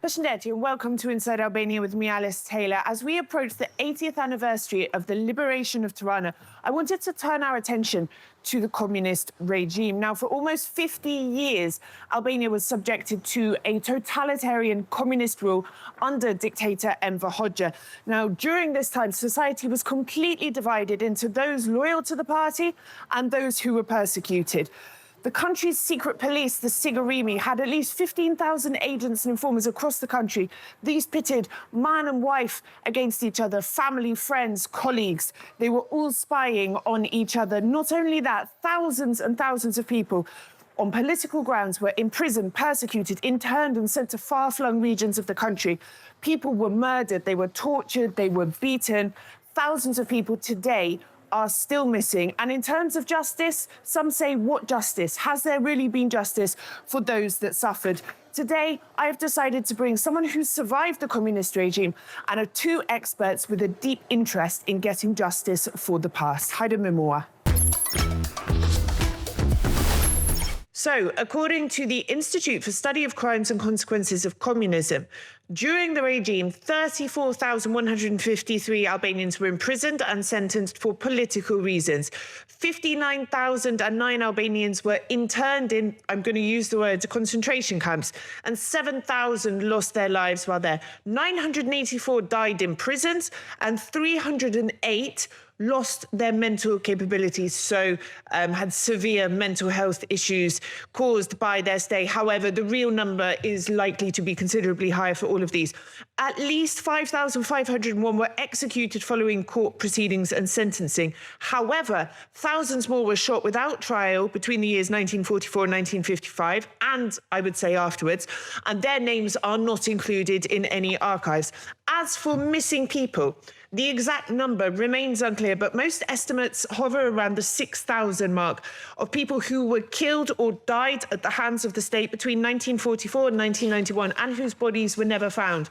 Përshëndetje and welcome to Inside Albania with me, Alice Taylor. As we approach the 80th anniversary of the liberation of Tirana, I wanted to turn our attention to the communist regime. Now, for almost 50 years, Albania was subjected to a totalitarian communist rule under dictator Enver Hoxha. Now, during this time, society was completely divided into those loyal to the party and those who were persecuted. The country's secret police, the Sigurimi, had at least 15,000 agents and informers across the country. These pitted man and wife against each other, family, friends, colleagues. They were all spying on each other. Not only that, thousands and thousands of people on political grounds were imprisoned, persecuted, interned and sent to far-flung regions of the country. People were murdered, they were tortured, they were beaten. Thousands of people today are still missing. And in terms of justice, some say, what justice? Has there really been justice for those that suffered? Today, I have decided to bring someone who survived the communist regime and two experts with a deep interest in getting justice for the past. Haide Memoa. So, according to the Institute for Study of Crimes and Consequences of Communism, during the regime, 34,153 Albanians were imprisoned and sentenced for political reasons. 59,009 Albanians were interned in, I'm going to use the word, concentration camps, and 7,000 lost their lives while there. 984 died in prisons, and 308 lost their mental capabilities, so had severe mental health issues caused by their stay. However, the real number is likely to be considerably higher for all of these. At least 5,501 were executed following court proceedings and sentencing. However, thousands more were shot without trial between the years 1944 and 1955, and I would say afterwards, and their names are not included in any archives. As for missing people, the exact number remains unclear, but most estimates hover around the 6,000 mark of people who were killed or died at the hands of the state between 1944 and 1991 and whose bodies were never found.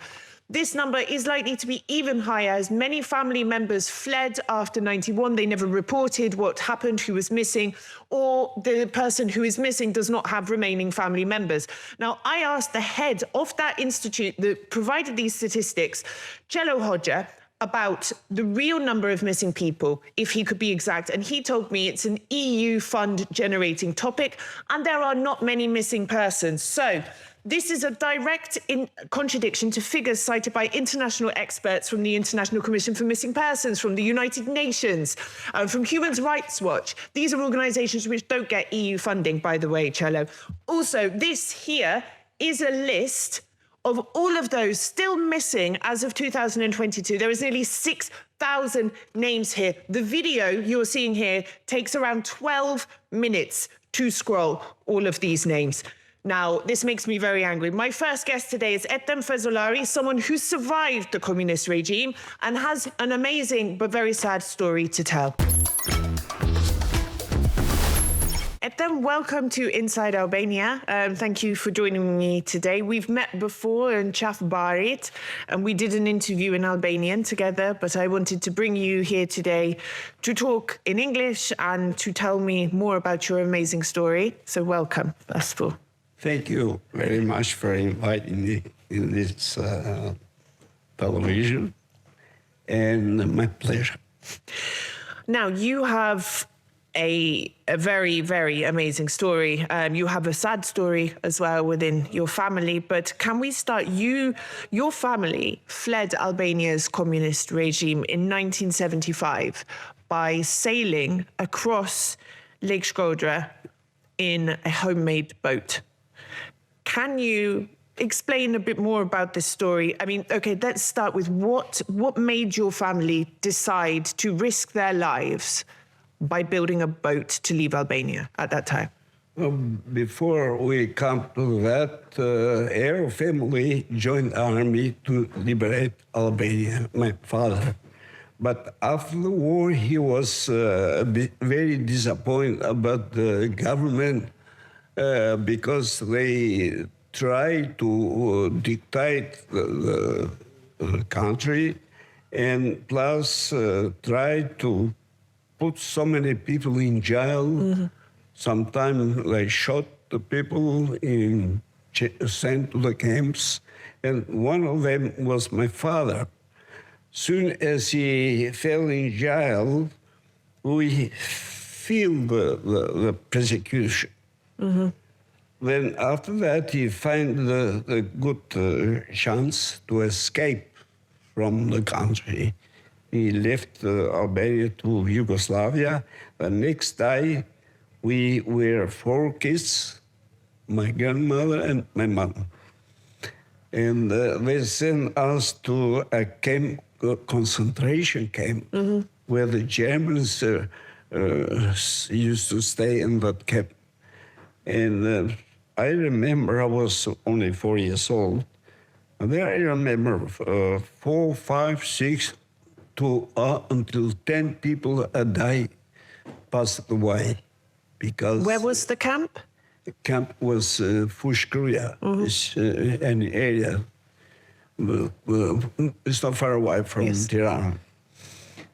This number is likely to be even higher as many family members fled after 91. They never reported what happened, who was missing, or the person who is missing does not have remaining family members. Now, I asked the head of that institute that provided these statistics, Cello Hoxha, about the real number of missing people, if he could be exact, and he told me it's an EU fund generating topic and there are not many missing persons. So this is a direct contradiction to figures cited by international experts from the International Commission for Missing Persons, from the United Nations, from Human Rights Watch. These are organisations which don't get EU funding, by the way, Cello. Also, this here is a list of all of those still missing as of 2022. There is nearly 6,000 names here. The video you're seeing here takes around 12 minutes to scroll all of these names. Now, this makes me very angry. My first guest today is Ethem Fezolari, someone who survived the communist regime and has an amazing but very sad story to tell. Ethem, welcome to Inside Albania. Thank you for joining me today. We've met before in Qaf Barit, and we did an interview in Albanian together, but I wanted to bring you here today to talk in English and to tell me more about your amazing story. So welcome, first of all. Thank you very much for inviting me in this television, and my pleasure. Now, you have a very, very amazing story. You have a sad story as well within your family, but can we start? Your family fled Albania's communist regime in 1975 by sailing across Lake Shkodra in a homemade boat. Can you explain a bit more about this story? I mean, okay, let's start with what made your family decide to risk their lives by building a boat to leave Albania at that time? Before we come to that, our family joined the army to liberate Albania, my father. But after the war, he was very disappointed about the government because they tried to dictate the country and plus tried to put so many people in jail. Mm-hmm. Sometimes they shot the people in sent to the camps, and one of them was my father. Soon as he fell in jail, we feel the persecution. Then after that, he found the good chance to escape from the country. He left Albania to Yugoslavia. The next day, we were 4 kids, my grandmother and my mother. And they sent us to a camp, concentration camp, where the Germans used to stay in that camp. And I remember I was only 4 years old. And there I remember 4, 5, 6, until 10 people a day passed away. Because Where was the camp? the camp was Fushkuria. It's an area. It's not far away from Tirana.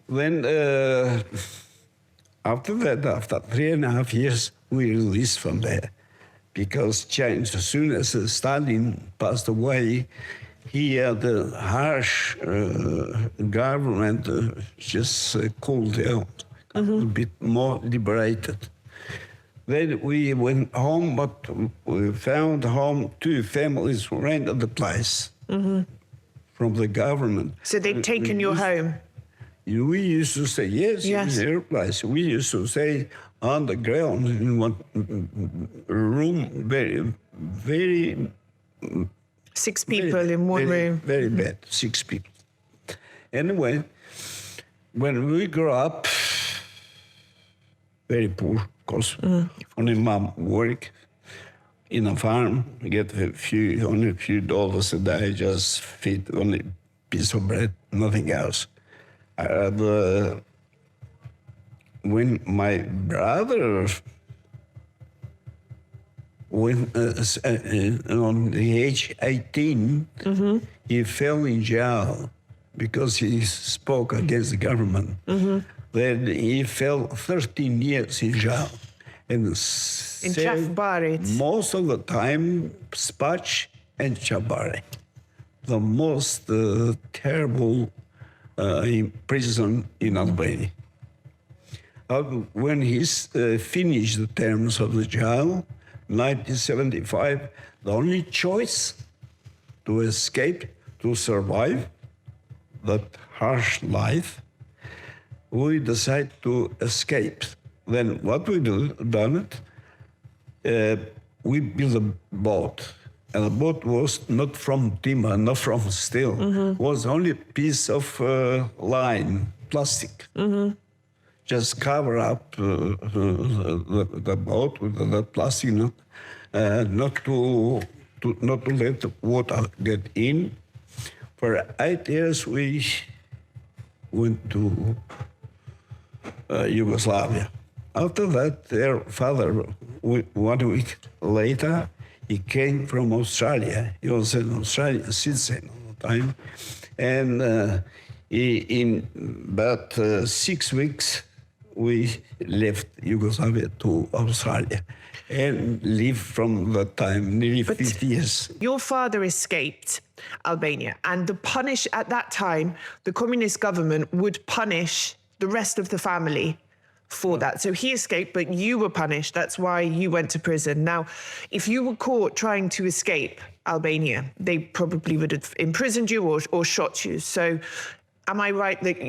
Then after that, after 3.5 years, we released from there because changed. As soon as Stalin passed away, he had a harsh government just cooled down, a bit more liberated. Then we went home, but we found home 2 families rented the place from the government. So they'd taken your home? We used to say, yes, in their place. We used to stay on the ground in one room, very 6 people in one room? Very bad, 6 people. Anyway, when we grew up, very poor, of course. Only mom work in a farm, get only a few dollars a day, just feed only a piece of bread, nothing else. When my brother went on the age 18, he fell in jail because he spoke against the government. Then he fell 13 years in jail. And In Chafbari? most of the time, Spach and Chafbari. The most terrible prison in Albania. When he finished the terms of the jail, 1975, the only choice to escape, to survive that harsh life, we decided to escape. Then what we done, we built a boat. And the boat was not from timber, not from steel. Was only a piece of line, plastic. Just cover up the boat with the plastic, not to let the water get in. For 8 years, we went to Yugoslavia. After that, their father, 1 week later, he came from Australia. He was an Australian citizen all the time. And in about 6 weeks, we left Yugoslavia to Australia and lived from that time nearly 50 years. Your father escaped Albania, and at that time, the communist government would punish the rest of the family for that. So he escaped, but you were punished. That's why you went to prison. Now, if you were caught trying to escape Albania, they probably would have imprisoned you or shot you. So am I right that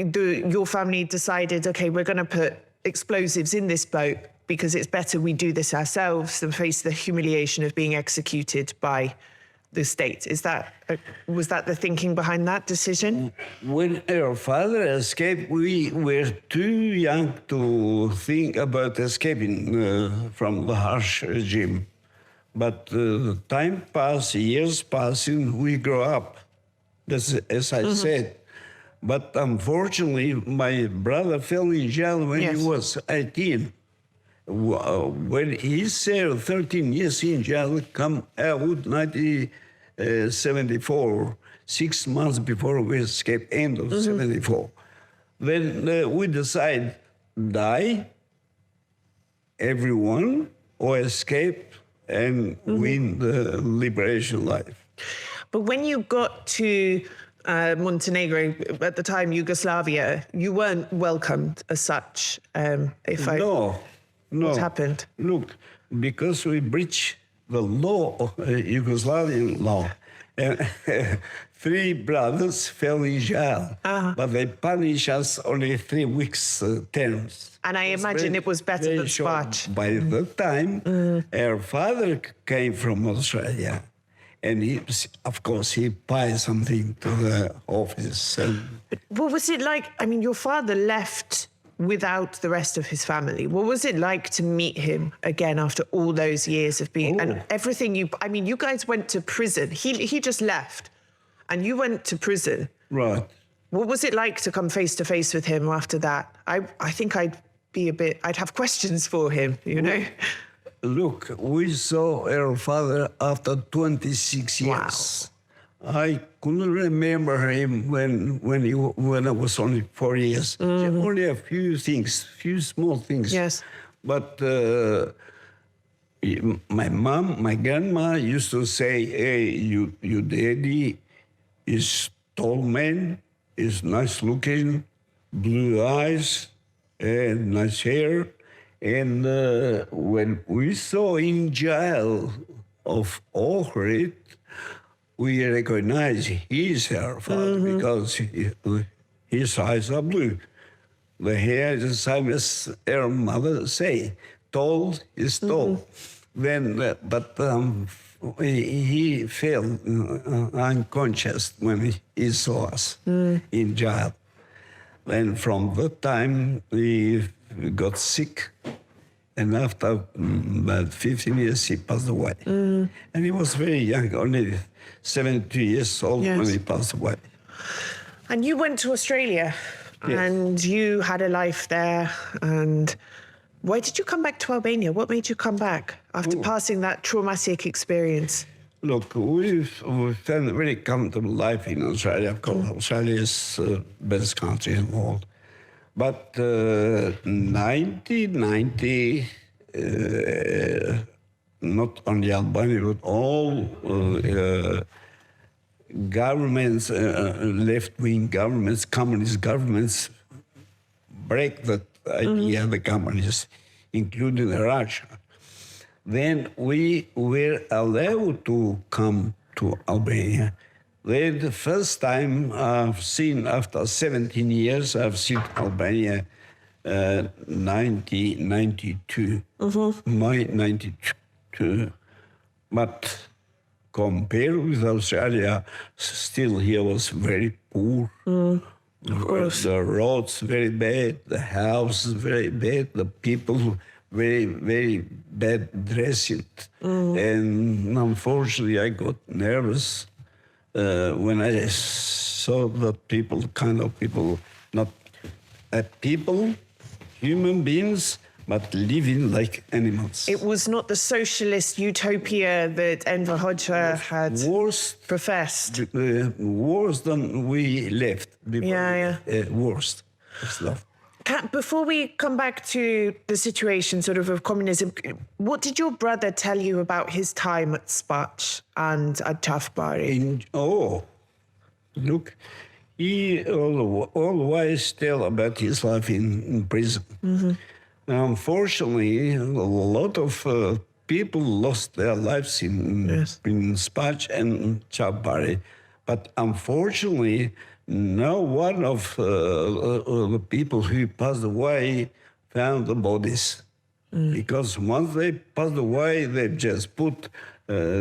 your family decided, okay, we're going to put explosives in this boat because it's better we do this ourselves than face the humiliation of being executed by the state? Was that the thinking behind that decision? When our father escaped, we were too young to think about escaping from the harsh regime. But time passed, years passing, we grow up, as I said. But unfortunately, my brother fell in jail when he was 18. When he served 13 years in jail, come out 1974, 6 months before we escaped, end of 74. Then we decide, die, everyone, or escape and win the liberation life. But when you got to Montenegro, at the time Yugoslavia, you weren't welcomed as such. No. What happened? Look, because we breached the law, Yugoslavian law, and 3 brothers fell in jail, but they punished us only 3 weeks terms. And I imagine it was better than Spach. By the time, our father came from Australia, and he, of course, he paid something to the office. What was it like? I mean, your father left without the rest of his family. What was it like to meet him again after all those years of being and everything you guys went to prison. He just left and you went to prison. Right. What was it like to come face to face with him after that? I think I'd have questions for him, you know? Look, we saw our father after 26 years. Wow. I couldn't remember him when I was only 4 years. Only a few small things. Yes. But my grandma used to say, "Hey, your daddy is tall man, is nice looking, blue eyes, and nice hair." And when we saw in jail of Ohrid, we recognize he's our father because his eyes are blue. The hair is the same as our mother say, tall is tall. Then, he fell unconscious when he saw us in jail. Then from that time, he got sick. And after about 15 years, he passed away. And he was very young, only 72 years old when he passed away. And you went to Australia and you had a life there. And why did you come back to Albania? What made you come back after passing that traumatic experience? Look, we've had a very comfortable life in Australia. Of course, Australia is the best country in the world. But 1990, not only Albania, but all governments, left-wing governments, communist governments, break that idea of the communists, including Russia. Then we were allowed to come to Albania. Then the first time I've seen, after 17 years, I've seen Albania 1992, May 92. But compared with Australia, still here was very poor. The roads very bad, the houses very bad, the people very, very bad dressed. And unfortunately, I got nervous when I saw that people, not people, human beings, but living like animals. It was not the socialist utopia that Enver Hoxha had professed. Worse than we left. Worst stuff. Before we come back to the situation of communism, what did your brother tell you about his time at Spach and at Tafbari? Look, he always tell about his life in prison. Unfortunately, a lot of people lost their lives in Spach and Tafbari. But unfortunately, no one of the people who passed away found the bodies. Because once they passed away, they just put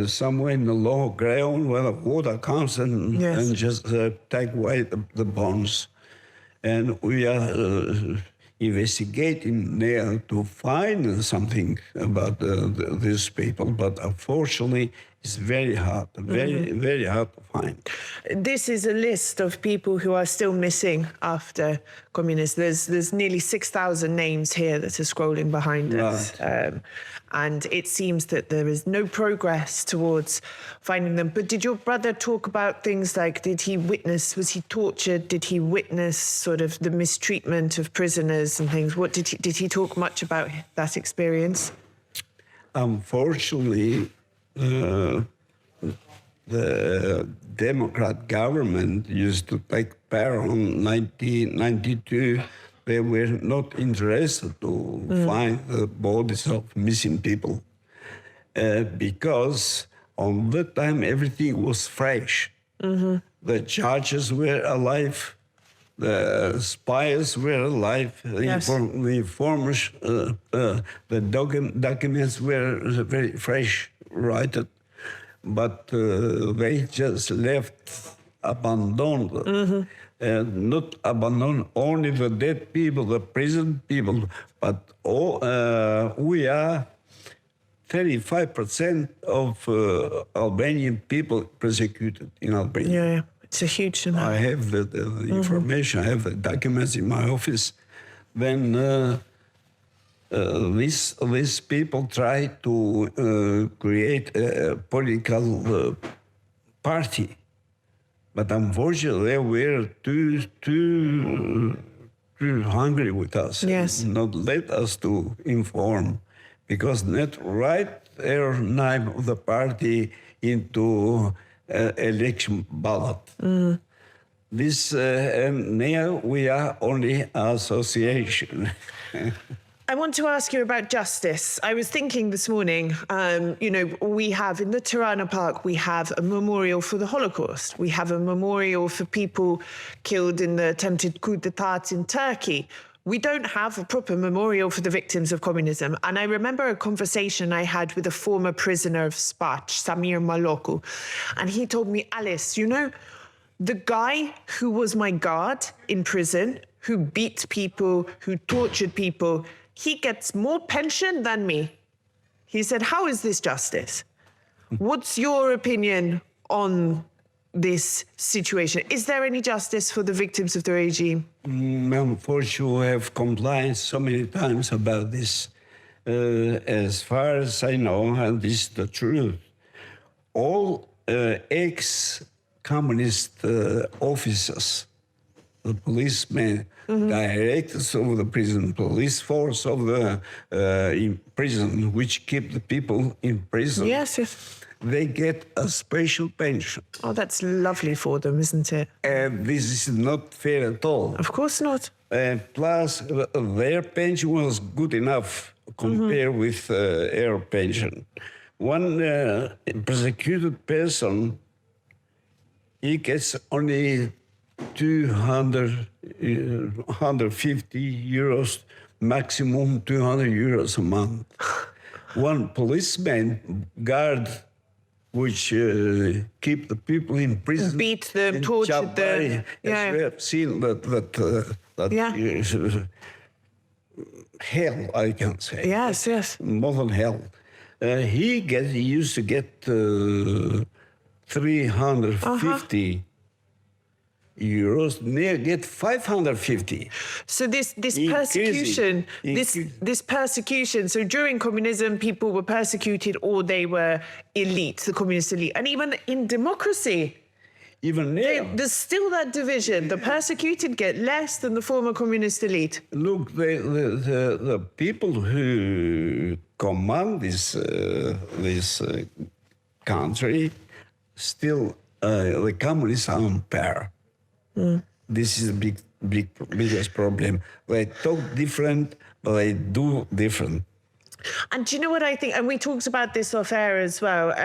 somewhere in the low ground where the water comes and just take away the bones. And we are investigating there to find something about these people, but unfortunately, it's very hard, very hard to find. This is a list of people who are still missing after communism. There's nearly 6,000 names here that are scrolling behind us. And it seems that there is no progress towards finding them. But did your brother talk about things like, was he tortured? Did he witness the mistreatment of prisoners and things? Did he talk much about that experience? unfortunately, the Democrat government used to take power in 1992. They were not interested to find the bodies of missing people because on that time everything was fresh. The judges were alive, the spies were alive, Yes. the informers, the documents were very fresh, right? But they just left abandoned. Not abandon only the dead people, the prison people, but we are 35% of Albanian people persecuted in Albania. Yeah, it's a huge amount. I have the information, I have the documents in my office. Then these people try to create a political party. But unfortunately, they were too hungry with us. Yes. Not let us to inform, because not write their name of the party into election ballot. This and now we are only association. I want to ask you about justice. I was thinking this morning, we have in the Tirana Park, we have a memorial for the Holocaust. We have a memorial for people killed in the attempted coup d'etat in Turkey. We don't have a proper memorial for the victims of communism. And I remember a conversation I had with a former prisoner of Spac, Samir Maloku. And he told me, Alice, the guy who was my guard in prison, who beat people, who tortured people, he gets more pension than me. He said, how is this justice? What's your opinion on this situation? Is there any justice for the victims of the regime? Unfortunately, we have complained so many times about this. As far as I know, and this is the truth, all ex-communist officers, the policemen, directors of the prison, police force of the prison, which keep the people in prison. Yes, yes. They get a special pension. Oh, that's lovely for them, isn't it? And this is not fair at all. Of course not. Plus, their pension was good enough compared with our pension. One persecuted person, he gets only 150 euros, maximum 200 euros a month. One policeman, guard, which keep the people in prison, Beat them, tortured them. Yeah. We have seen that hell, I can say. Yes, yes. More than hell. He used to get 350 euros, near get 550. So this persecution, this persecution. So during communism, people were persecuted or they were elite, the communist elite, and even in democracy, even now, there's still that division. The persecuted get less than the former communist elite. Look, the people who command this country, still the communists are on par. This is the biggest problem. They talk different, but they do different. And do you know what I think? And we talked about this off air as well.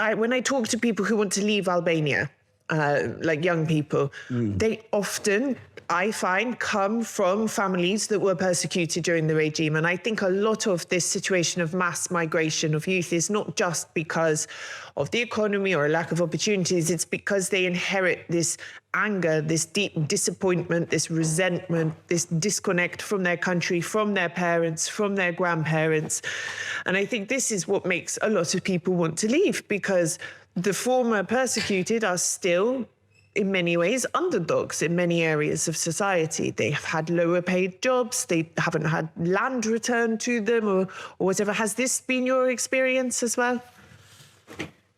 When I talk to people who want to leave Albania, like young people, they often, I find, come from families that were persecuted during the regime. And I think a lot of this situation of mass migration of youth is not just because of the economy or a lack of opportunities. It's because they inherit this anger, this deep disappointment, this resentment, this disconnect from their country, from their parents, from their grandparents. And I think this is what makes a lot of people want to leave, because the former persecuted are still, in many ways, underdogs in many areas of society. They have had lower paid jobs. They haven't had land returned to them or whatever. Has this been your experience as well?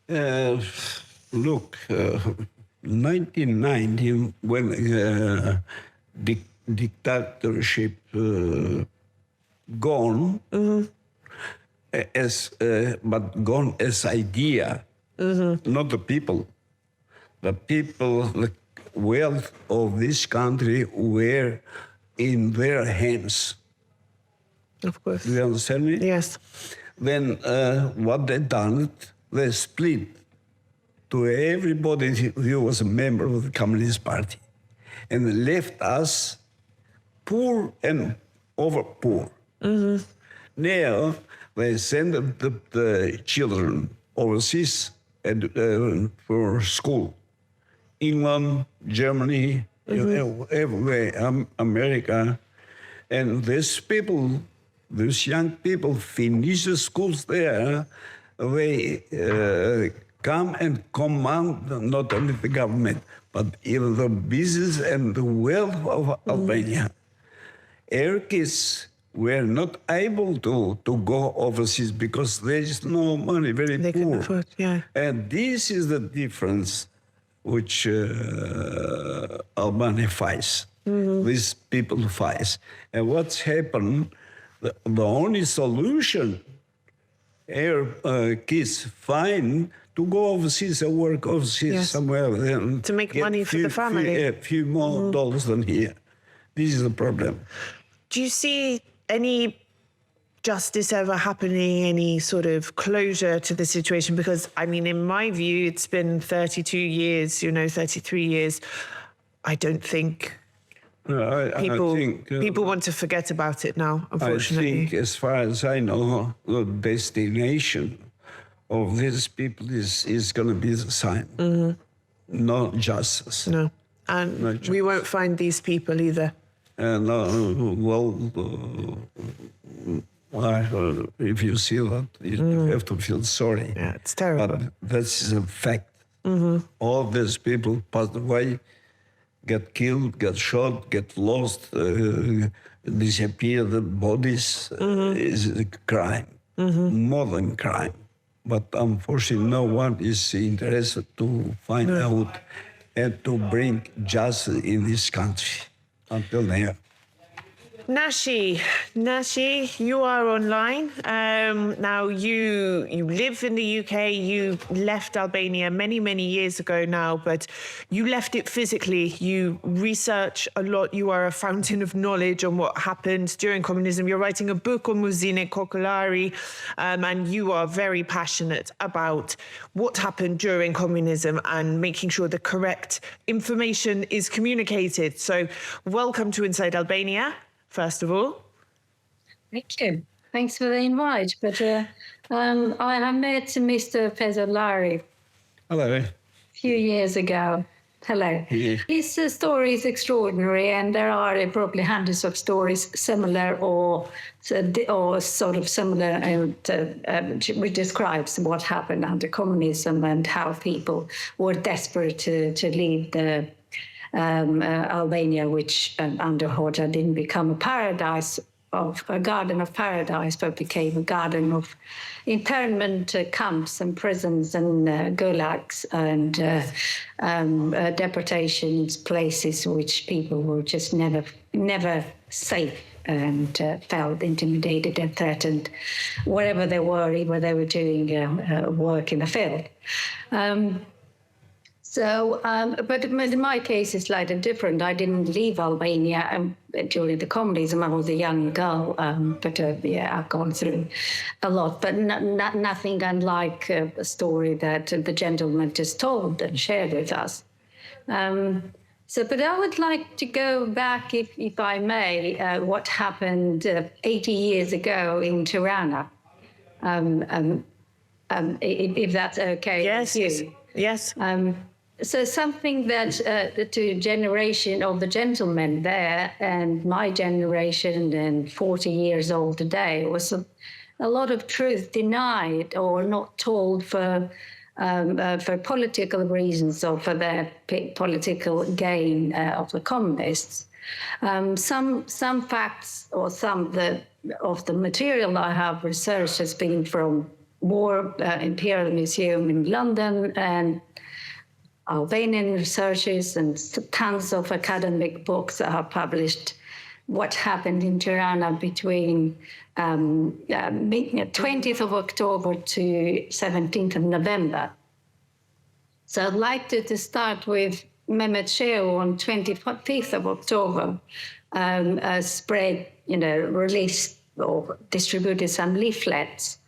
Look, 1990, when dictatorship gone, but gone as idea, not the people. The people, the wealth of this country were in their hands. Of course. Do you understand me? Yes. Then what they done, they split to everybody who was a member of the Communist Party, and left us poor and over poor. Now they send the children overseas and for school. England, Germany, everywhere, America. And these people, these young people finish the schools there. They come and command not only the government, but even the business and the wealth of Albania. Our kids were not able to go overseas because there is no money, very They poor. couldn't afford, yeah. And this is the difference which Albania fights. These people fight. And what's happened, the only solution our kids find to go overseas and work overseas somewhere. And to make get money for the family. A few more dollars than here. This is the problem. Do you see any justice ever happening, any sort of closure to the situation? Because, I mean, in my view, it's been 32 years, 33 years. I don't think people want to forget about it now, unfortunately. I think, as far as I know, the destination of these people is going to be the same. No justice. No. And we won't find these people either. If you see that, you have to feel sorry. Yeah, it's terrible. But that's a fact. All these people passed away, get killed, get shot, get lost, disappear. The bodies is a crime, more than crime. But unfortunately, no one is interested to find out and to bring justice in this country until now. Nashi, you are online. Now, you live in the UK. You left Albania many, many years ago now, but you left it physically. You research a lot. You are a fountain of knowledge on what happened during communism. You're writing a book on Muzine Kokolari, and you are very passionate about what happened during communism and making sure the correct information is communicated. So welcome to Inside Albania. First of all. Thank you. Thanks for the invite. But I have met Mr. Pesolari Hello. a few years ago. Hello. Yeah. His story is extraordinary, and there are probably hundreds of stories similar or sort of similar, which describes what happened under communism and how people were desperate to leave the Albania, which under Hoxha didn't become a paradise of a garden of paradise, but became a garden of internment camps and prisons and gulags and deportations, places which people were just never safe and felt intimidated and threatened, wherever they were, even they were doing work in the field. But in my case, it's slightly different. I didn't leave Albania during the communism. I was a young girl, but I've gone through a lot. But nothing unlike a story that the gentleman just told and shared with us. But I would like to go back, if I may, what happened 80 years ago in Tirana, if that's okay. Yes. So something that the generation of the gentlemen there and my generation and 40 years old today was a lot of truth denied or not told for political reasons or for their political gain of the communists. Some facts or of the material I have researched has been from War Imperial Museum in London and Albanian researchers and tons of academic books that are published what happened in Tirana between 20th of October to 17th of November. So I'd like to start with Mehmet Shehu on 25th of October, spread, released or distributed some leaflets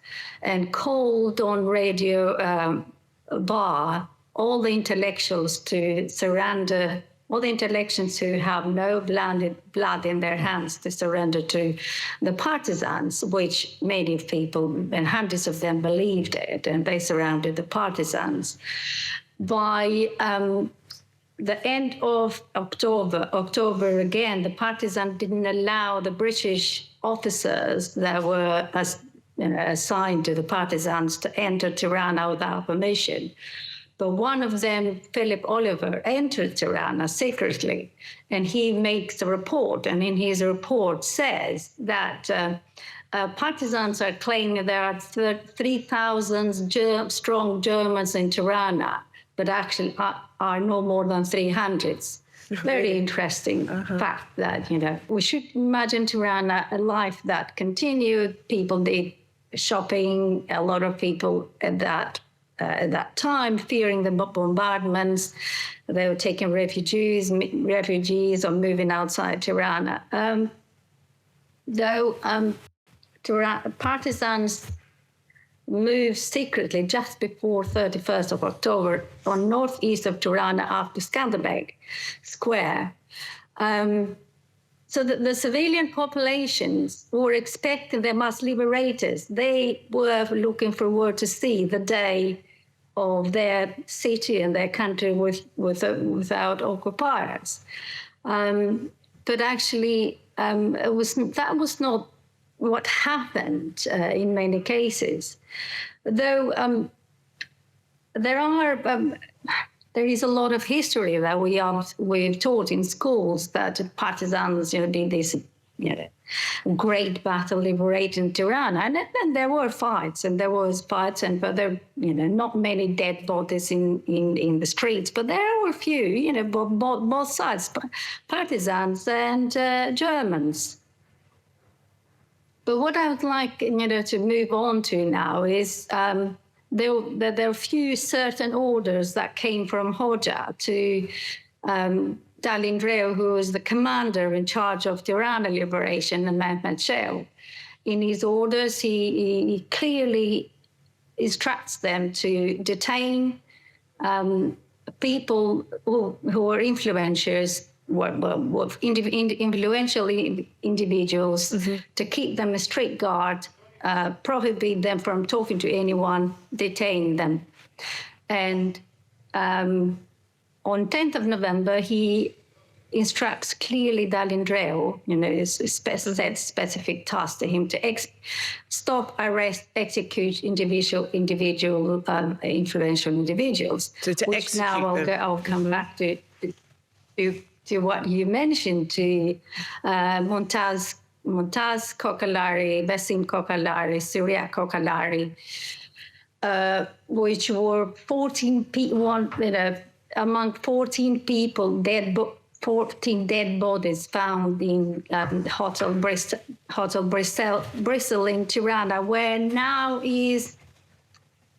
and called on Radio Bar all the intellectuals to surrender, all the intellectuals who have no blood in their hands to surrender to the partisans, which many people and hundreds of them believed it, and they surrounded the partisans. By the end of October again, the partisans didn't allow the British officers that were assigned to the partisans to enter Tirana without permission. But one of them, Philip Oliver, entered Tirana secretly, and he makes a report. And in his report says that partisans are claiming there are 3,000 strong Germans in Tirana, but actually are no more than 300. Very interesting fact that, we should imagine Tirana a life that continued. People did shopping, a lot of people at that time, fearing the bombardments. They were taking refugees or moving outside Tirana. Partisans moved secretly just before 31st of October on northeast of Tirana after Skanderbeg Square. So the civilian populations were expecting them as liberators. They were looking forward to see the day of their city and their country without occupiers. But actually, that was not what happened in many cases. Though there is a lot of history that we've taught in schools that partisans did this great battle liberating Tirana, and there were fights, but there not many dead bodies in the streets, but there were few, both sides, partisans and Germans. But what I would like to move on to now is there are few certain orders that came from Hoxha to Dalindreu, who was the commander in charge of Tirana liberation, and Mehmet Shehu. In his orders, he clearly instructs them to detain people who are influential individuals, to keep them a strict guard, prohibit them from talking to anyone, detain them. And on 10th of November, he instructs clearly Dalindreu, set specific tasks to him to stop, arrest, execute influential individuals. So to which execute now them. I'll come back to what you mentioned, to Montaz Kokalari, Basim Kokalari, Syria Kokalari, which were 14 people, among 14 people, 14 dead bodies found in Hotel Bristol in Tirana, where now is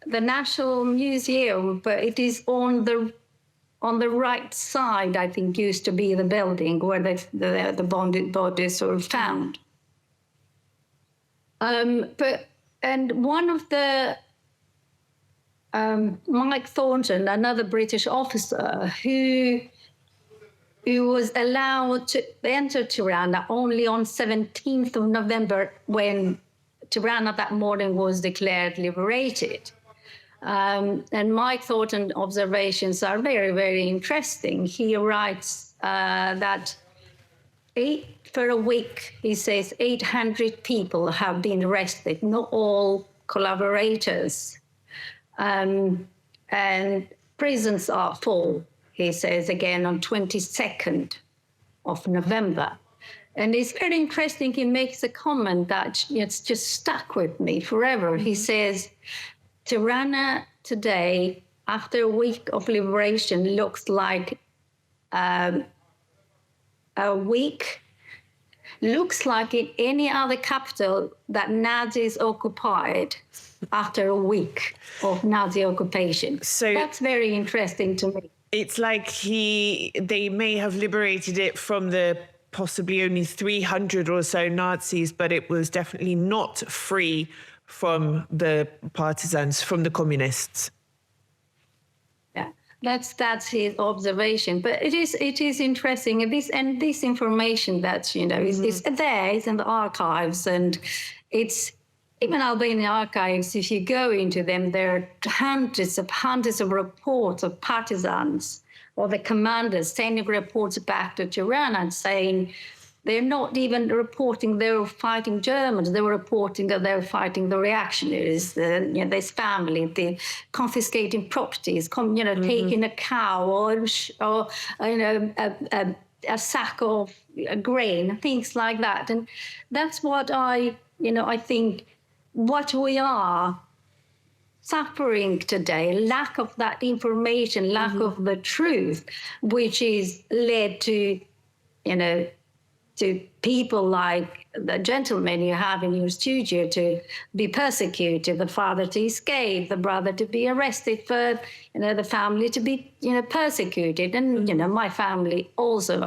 the National Museum, but it is on the right side, I think, used to be the building where the bodies were found. And one of the Mike Thornton, another British officer who was allowed to enter Tirana only on 17th of November, when Tirana that morning was declared liberated. And Mike Thornton's observations are very, very interesting. He writes that for a week, he says, 800 people have been arrested, not all collaborators. And prisons are full, he says again on 22nd of November. And it's very interesting. He makes a comment that it's just stuck with me forever. He says, Tirana today, after a week of liberation, looks like a week looks like in any other capital that Nazis occupied after a week of Nazi occupation. So that's very interesting to me. It's like they may have liberated it from the possibly only 300 or so Nazis, but it was definitely not free from the partisans, from the communists. Yeah, that's his observation. But it is interesting, and this information that is there, it's in the archives, and it's even Albanian archives. If you go into them, there are hundreds of reports of partisans or the commanders sending reports back to Tirana and saying they're not even reporting they were fighting Germans. They were reporting that they were fighting the reactionaries, this family, the confiscating properties, taking a cow or a sack of grain, things like that. And that's what I think what we are suffering today, lack of that information, lack of the truth, which is led to, to people like the gentleman you have in your studio to be persecuted, the father to escape, the brother to be arrested, for the family to be persecuted. And my family also,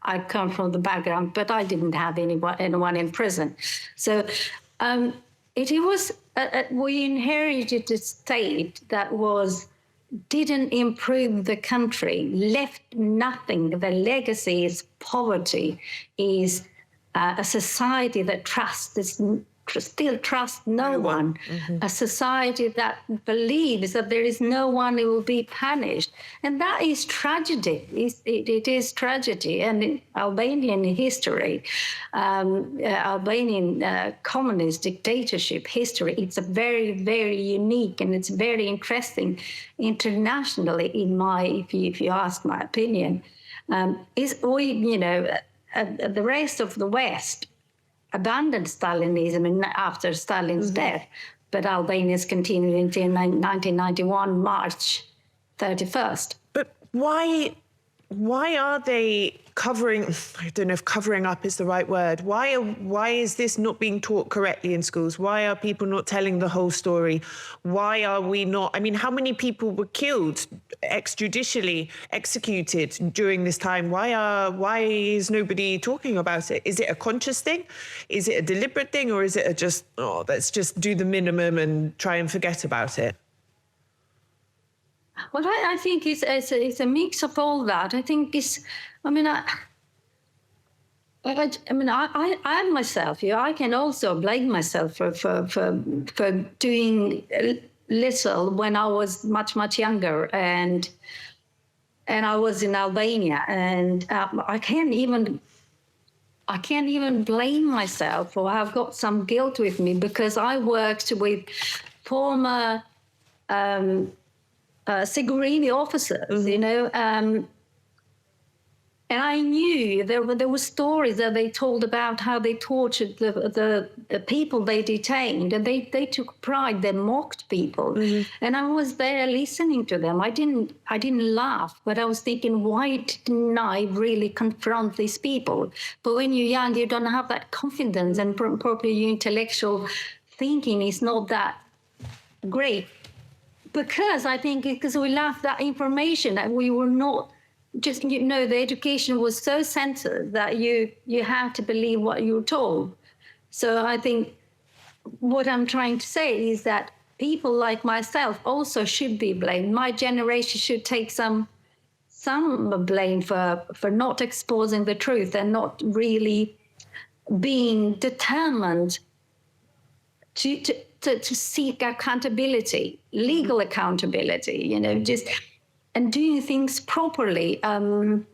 I come from the background, but I didn't have anyone in prison. So it was we inherited a state that didn't improve the country, left nothing. The legacy is poverty, is a society that still trusts no one, a society that believes that there is no one who will be punished. And that is tragedy. It is tragedy. And in Albanian history, Albanian communist dictatorship history, it's a very, very unique, and it's very interesting internationally, if you ask my opinion. The rest of the West abandoned Stalinism after Stalin's death, but Albanians continued until 1991, March 31st. But why are they covering? I don't know if covering up is the right word. Why is this not being taught correctly in schools? Why are people not telling the whole story? Why are we not? I mean, how many people were killed, extrajudicially executed during this time? Why is nobody talking about it? Is it a conscious thing? Is it a deliberate thing? Or is it let's just do the minimum and try and forget about it? Well, I think it's a mix of all that. I think I myself, I can also blame myself for doing little when I was much younger, and I was in Albania, and I can't even blame myself, or I've got some guilt with me, because I worked with former Sigurini officers, and I knew there were stories that they told about how they tortured the people they detained, and they took pride. They mocked people, and I was there listening to them. I didn't laugh, but I was thinking, why didn't I really confront these people? But when you're young, you don't have that confidence, and probably your intellectual thinking is not that great. Because we lacked that information, that we were not just, the education was so centered that you have to believe what you're told. So I think what I'm trying to say is that people like myself also should be blamed. My generation should take some blame for not exposing the truth and not really being determined to seek accountability, legal accountability, and doing things properly. There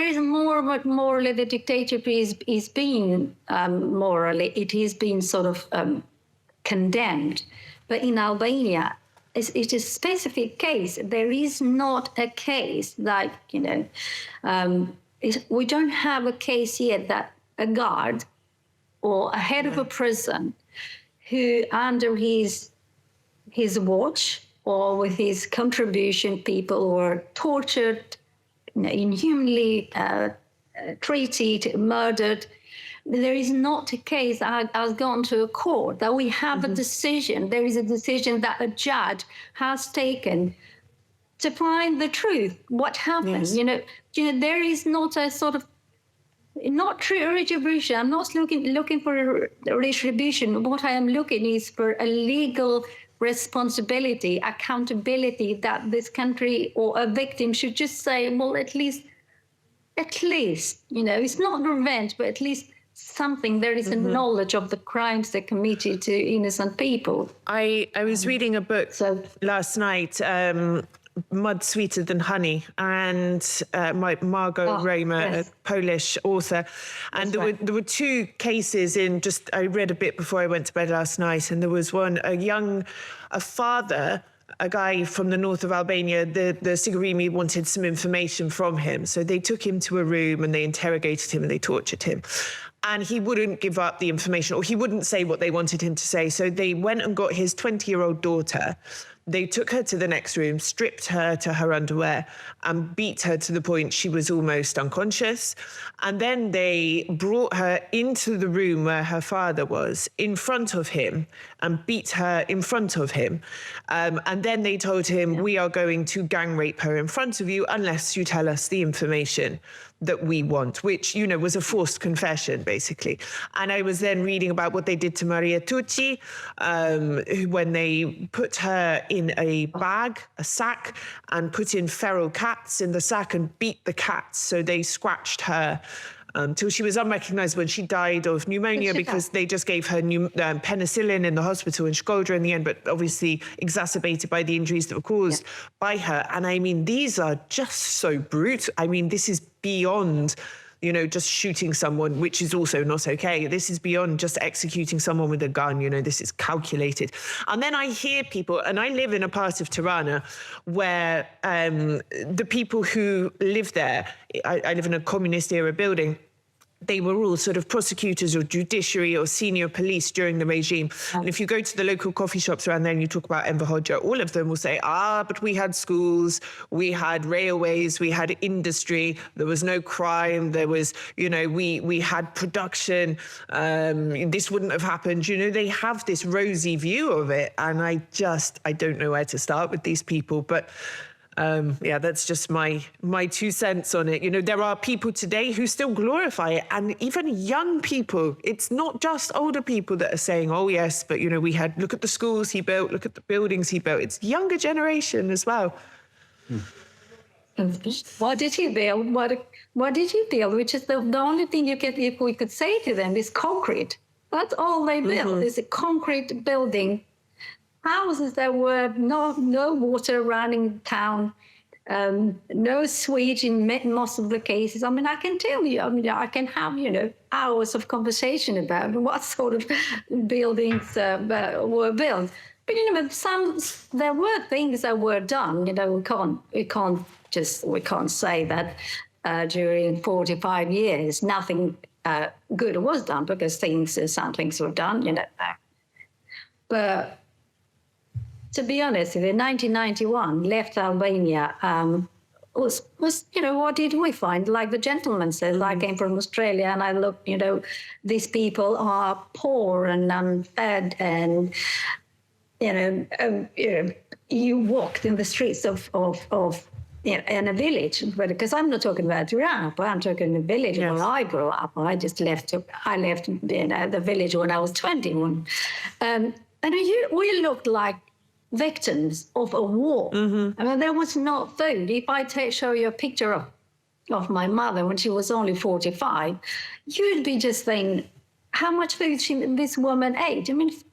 is morally, the dictatorship is being morally, it is being sort of condemned. But in Albania, it is a specific case. There is not a case like, we don't have a case yet that a guard or a head of a prison who, under his watch or with his contribution, people were tortured, inhumanly treated, murdered. There is not a case that has gone to a court that we have a decision. There is a decision that a judge has taken to find the truth. What happened? Yes. There is not a sort of not true retribution. I'm not looking for a retribution. What I am looking is for a legal responsibility, accountability that this country or a victim should just say, well, at least, it's not revenge, but at least something. There is a knowledge of the crimes they committed to innocent people. I was reading a book last night, Mud Sweeter Than Honey, and Margot Roma, yes. a Polish author. And there were two cases I read a bit before I went to bed last night, and there was one, a father, a guy from the north of Albania, the Sigurimi wanted some information from him. So they took him to a room and they interrogated him and they tortured him. And he wouldn't give up the information, or he wouldn't say what they wanted him to say. So they went and got his 20-year-old daughter. They took her to the next room, stripped her to her underwear, and beat her to the point she was almost unconscious. And then they brought her into the room where her father was, in front of him, and beat her in front of him. And then they told him, we are going to gang rape her in front of you unless you tell us the information that we want, which, was a forced confession, basically. And I was then reading about what they did to Maria Tucci, when they put her in a bag, a sack, and put in feral cats in the sack and beat the cats. So they scratched her till she was unrecognizable, and she died of pneumonia because they just gave her penicillin in the hospital in Shkodra in the end, but obviously exacerbated by the injuries that were caused by her. And I mean, these are just so brutal. I mean, this is beyond, just shooting someone, which is also not okay. This is beyond just executing someone with a gun. This is calculated. And then I hear people, and I live in a part of Tirana where the people who live there, I live in a communist era building, they were all sort of prosecutors or judiciary or senior police during the regime. And if you go to the local coffee shops around there and you talk about Enver Hoxha, all of them will say, but we had schools, we had railways, we had industry, there was no crime, there was, we had production, this wouldn't have happened. They have this rosy view of it. And I don't know where to start with these people, but that's just my 2 cents on it. There are people today who still glorify it, and even young people. It's not just older people that are saying, oh, yes, but, look at the schools he built, look at the buildings he built. It's younger generation as well. What did he build? What did he build? Which is the only thing we could say to them is concrete. That's all they built, is a concrete building. Houses that were no water running down, no sewage in most of the cases. I mean, I can tell you, I can have, hours of conversation about what sort of buildings were built. But, there were things that were done. We can't say that during 45 years, nothing good was done, because some things were done, But to be honest, in 1991, left Albania was what did we find? Like the gentleman said, I came from Australia and I looked, these people are poor and unfed, and you walked in the streets of in a village, but because I'm not talking about Tirana, but I'm talking the village where I grew up. I left the village when I was 21, and we looked like victims of a war. I mean, there was no food. If I show you a picture of my mother when she was only 45, you'd be just saying, how much food this woman ate? I mean, it's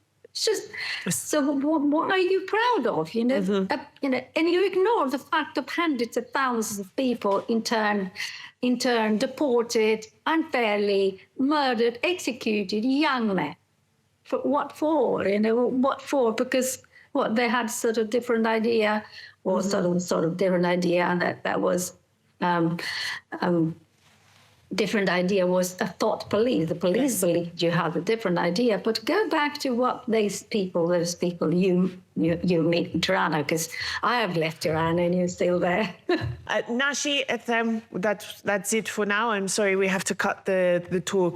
just, so what are you proud of? And you ignore the fact of hundreds of thousands of people interned, deported, unfairly, murdered, executed, young men. For what for? What for? Because they had sort of different idea, or sort of different idea, and that was different idea was a thought police. The police believed you had a different idea. But go back to what those people you meet in Tirana, because I have left Tirana and you're still there. Nashi, that's it for now. I'm sorry we have to cut the talk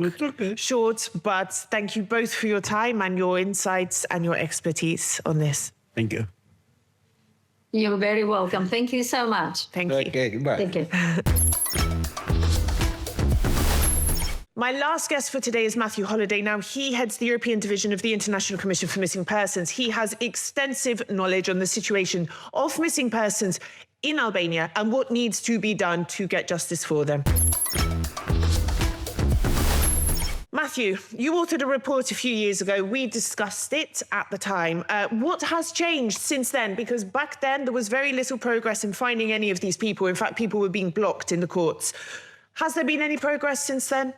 short, but thank you both for your time and your insights and your expertise on this. Thank you. You're very welcome. Thank you so much. Thank you. Okay, bye. Thank you. My last guest for today is Matthew Holliday. Now, he heads the European Division of the International Commission for Missing Persons. He has extensive knowledge on the situation of missing persons in Albania and what needs to be done to get justice for them. Matthew, you authored a report a few years ago. We discussed it at the time. What has changed since then? Because back then there was very little progress in finding any of these people. In fact, people were being blocked in the courts. Has there been any progress since then?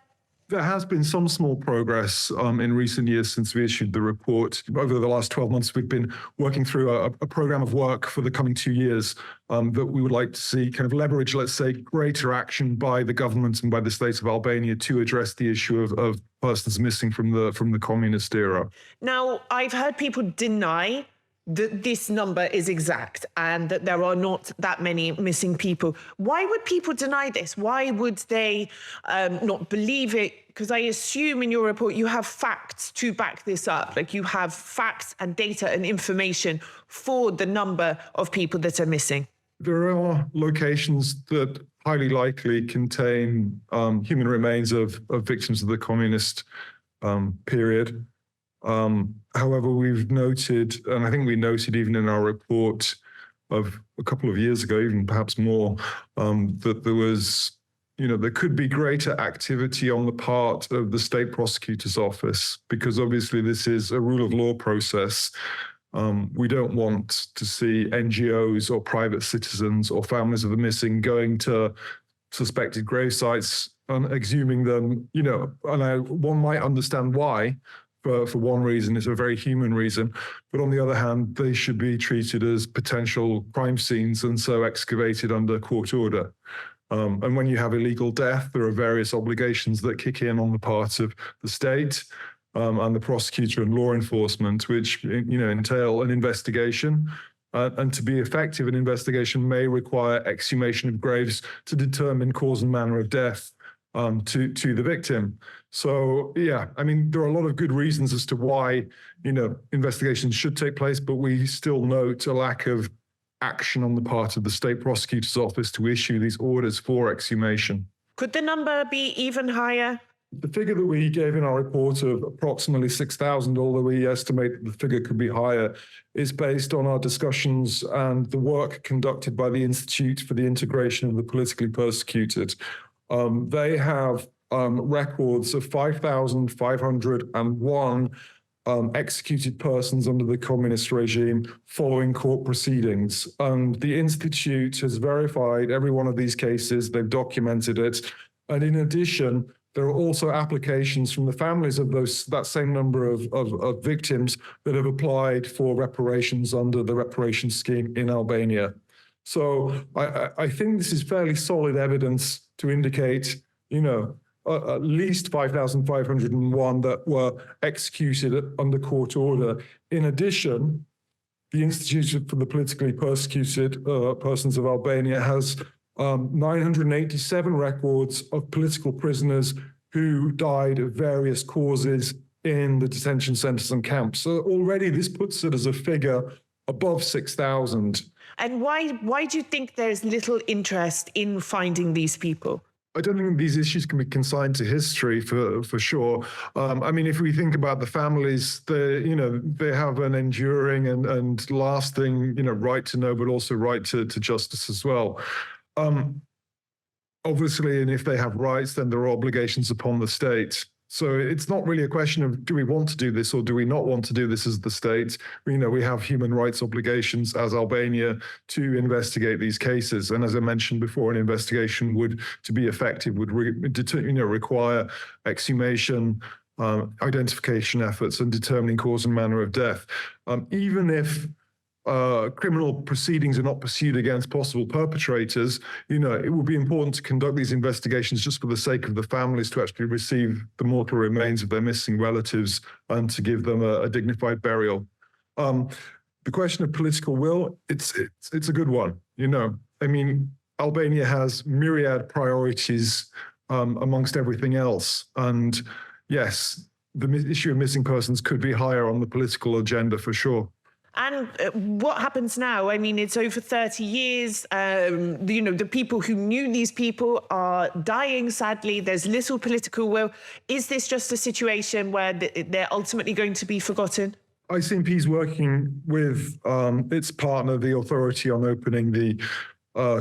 There has been some small progress in recent years since we issued the report. Over the last 12 months, we've been working through a program of work for the coming 2 years that we would like to see kind of leverage, let's say, greater action by the government and by the state of Albania to address the issue of persons missing from the communist era. Now, I've heard people deny that this number is exact and that there are not that many missing people. Why would people deny this? Why would they not believe it? Because I assume in your report you have facts to back this up. Like you have facts and data and information for the number of people that are missing. There are locations that highly likely contain human remains of victims of the communist period. However, we've noted, and I think we noted even in our report of a couple of years ago, even perhaps more, that there was, there could be greater activity on the part of the state prosecutor's office, because obviously this is a rule of law process. We don't want to see NGOs or private citizens or families of the missing going to suspected grave sites and exhuming them, and one might understand why. For one reason, it's a very human reason. But on the other hand, they should be treated as potential crime scenes and so excavated under court order. And when you have illegal death, there are various obligations that kick in on the part of the state and the prosecutor and law enforcement, which entail an investigation. And to be effective, an investigation may require exhumation of graves to determine cause and manner of death to the victim. So, yeah, I mean, there are a lot of good reasons as to why, investigations should take place, but we still note a lack of action on the part of the state prosecutor's office to issue these orders for exhumation. Could the number be even higher? The figure that we gave in our report of approximately 6,000, although we estimate that the figure could be higher, is based on our discussions and the work conducted by the Institute for the Integration of the Politically Persecuted. They have records of 5,501 executed persons under the communist regime following court proceedings. And the Institute has verified every one of these cases. They've documented it. And in addition, there are also applications from the families of that same number of victims that have applied for reparations under the reparations scheme in Albania. So I think this is fairly solid evidence to indicate, at least 5,501 that were executed under court order. In addition, the Institute for the Politically Persecuted Persons of Albania has 987 records of political prisoners who died of various causes in the detention centers and camps. So already this puts it as a figure above 6,000. And why do you think there's little interest in finding these people? I don't think these issues can be consigned to history for sure. I mean, if we think about the families, they have an enduring and lasting, right to know, but also right to justice as well. Obviously, and if they have rights, then there are obligations upon the state. So it's not really a question of do we want to do this or do we not want to do this as the state. We have human rights obligations as Albania to investigate these cases. And as I mentioned before, an investigation to be effective would require exhumation, identification efforts and determining cause and manner of death. Even if criminal proceedings are not pursued against possible perpetrators, it will be important to conduct these investigations just for the sake of the families to actually receive the mortal remains of their missing relatives and to give them a dignified burial. The question of political will, it's a good one. Albania has myriad priorities amongst everything else. And yes, the issue of missing persons could be higher on the political agenda for sure. And what happens now? It's over 30 years. The people who knew these people are dying, sadly. There's little political will. Is this just a situation where they're ultimately going to be forgotten? ICMP is working with its partner, the authority, on opening the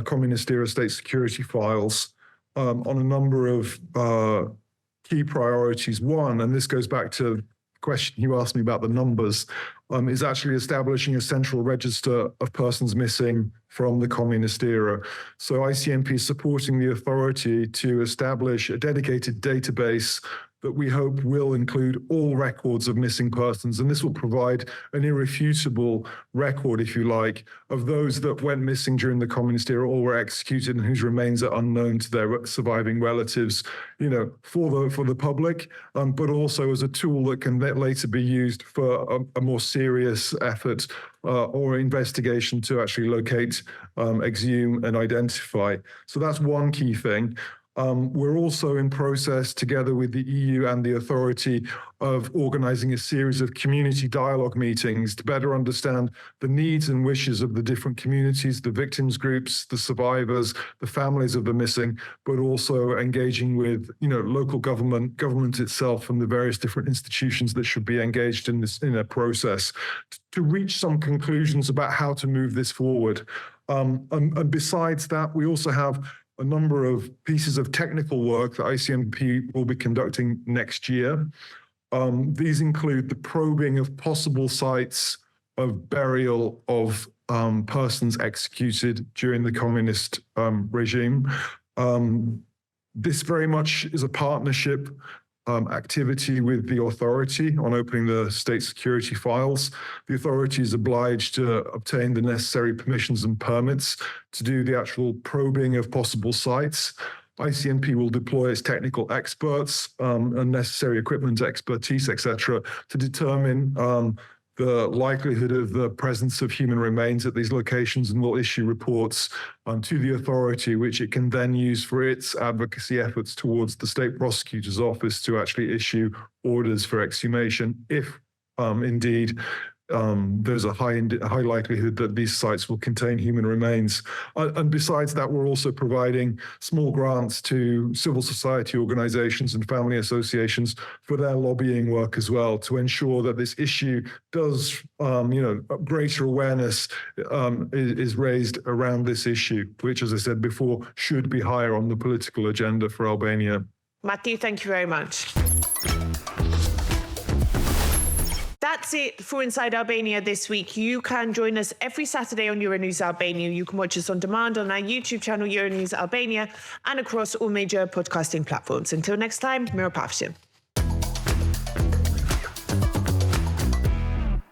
communist-era state security files on a number of key priorities. One, and this goes back to the question you asked me about the numbers, is actually establishing a central register of persons missing from the communist era. So ICMP is supporting the authority to establish a dedicated database that we hope will include all records of missing persons. And this will provide an irrefutable record, if you like, of those that went missing during the communist era or were executed and whose remains are unknown to their surviving relatives, for the public, but also as a tool that can later be used for a more serious effort or investigation to actually locate, exhume, and identify. So that's one key thing. We're also in process, together with the EU and the authority, of organizing a series of community dialogue meetings to better understand the needs and wishes of the different communities, the victims groups, the survivors, the families of the missing, but also engaging with, local government itself, and the various different institutions that should be engaged in a process to reach some conclusions about how to move this forward. And besides that, we also have a number of pieces of technical work that ICMP will be conducting next year. These include the probing of possible sites of burial of persons executed during the communist regime. This very much is a partnership activity with the authority on opening the state security files. The authority is obliged to obtain the necessary permissions and permits to do the actual probing of possible sites. ICMP will deploy its technical experts and necessary equipment, expertise, etc., to determine the likelihood of the presence of human remains at these locations, and will issue reports to the authority, which it can then use for its advocacy efforts towards the state prosecutor's office to actually issue orders for exhumation if indeed there's a high likelihood that these sites will contain human remains. And besides that, we're also providing small grants to civil society organizations and family associations for their lobbying work as well, to ensure that this issue does, greater awareness is raised around this issue, which, as I said before, should be higher on the political agenda for Albania. Matthew, thank you very much. That's it for Inside Albania this week. You can join us every Saturday on Euronews Albania. You can watch us on demand on our YouTube channel, Euronews Albania, and across all major podcasting platforms. Until next time, Mira Pafshin.